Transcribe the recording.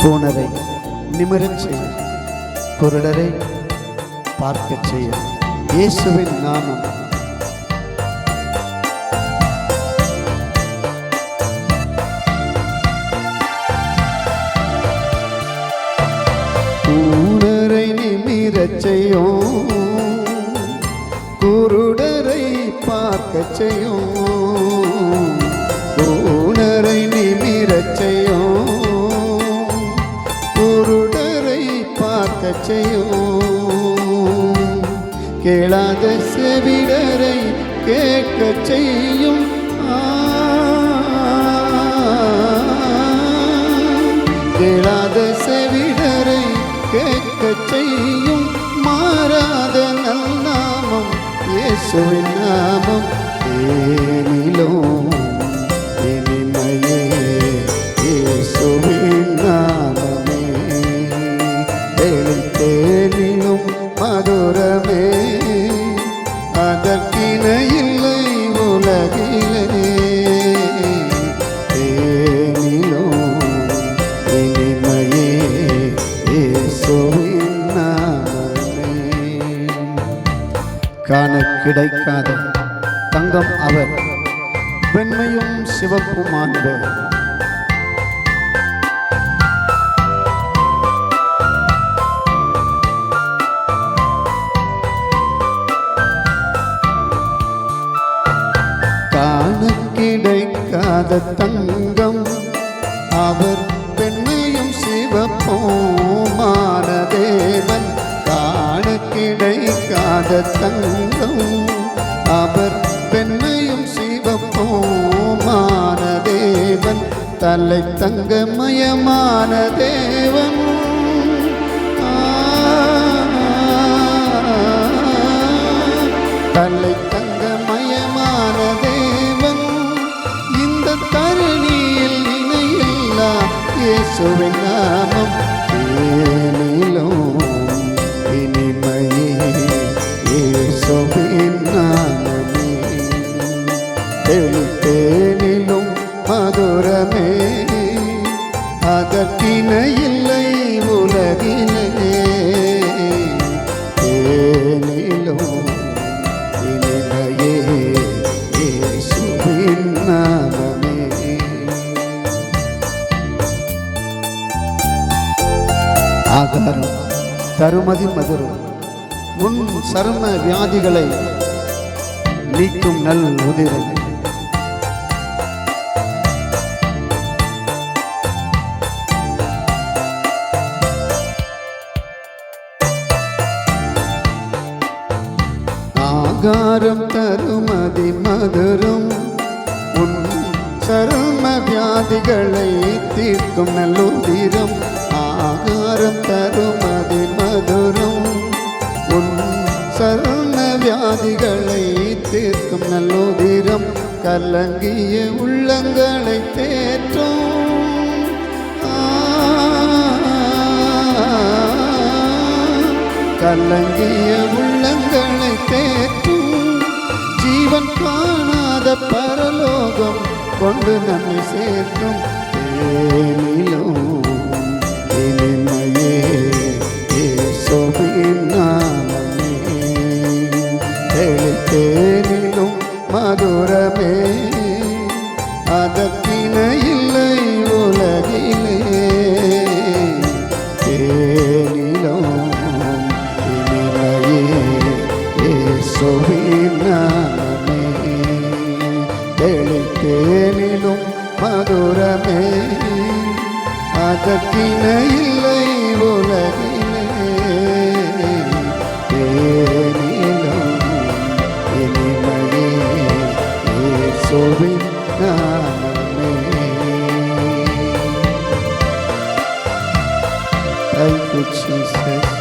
கூனரை நிமிரச் செய்யும், குருடரை பார்க்கச் செய்யும் இயேசுவின் நாமம். கூனரை நிமிரச் செய்யும், குருடரை பார்க்கச் செய்யும். கூனரை நிமிரச் செய்யும், குருடரை பார்க்கச் செய்யும். கேளாத செவிடரை கேட்கச் செய்யும். கேளாத செவிடரை கேட்கச் செய்யும். மாறாத நல்நாமம் இயேசுவின் நாமம். தேனிலும் இனிமையே இயேசுவின் நாமமே. தேனிலும் மதுரமே, அதற்கின இல்லை உலகிலே. தேனிலும் இனிமையே இயேசுவின் நாமமே. காண கிடைக்காத தங்கம் அவர், வெண்மையும் சிவப்பும் ஆண்பர். காண கிடைக்காத தங்கம் அவர், பெண்மையும் சிவப்புமான தேவன். காண கிடைக்காத தங்கம் அவர், பெண்மையும் சிவப்புமான தேவன். தலை தங்கமயமான தேவன். தலை தங்கமயமான தேவன். இந்த தருணியில் இணையில்லா இயேசுவின் நாமம். தேனிலும் இனிமையே இயேசுவின் நாமமே. தேனிலும் மதுரமே, அதற்கின இல்லை உலகிலே. தேனிலும் இனிமையே இயேசுவின் நாமமே. ஆகாரம் தருமதி மதுரம், உன் சரும வியாதிகளை நீக்கும் நல் உதிரம். ஆகாரம் தருமதி மதுரம், உன் சரும வியாதிகளை தீர்க்கும் நல்லுதிரம். ஆகாரம் தருமதி மதுரம், உன் சரும வியாதிகளை தீர்க்கும் நல்லுதிரம். கலங்கிய உள்ளங்களை தேற்றும், கலங்கிய உள்ளங்களை தேற்றும். ஜீவன் காணாத பரலோகம் கொண்டு நம்மை சேர்க்கும். தேனிலும் இனிமையே இயேசுவின் நாமமே. தேனிலும் மதுரமே, அதற்கின இல்லை உலகிலே. தேனிலும் இனிமையே இயேசுவின் நாமமே. தேனிலும் மதுரமே, அதற்கின இல்லை உலகிலே. தேனிலும் இனிமையே இயேசுவின் நாமமே. Thank you, Jesus.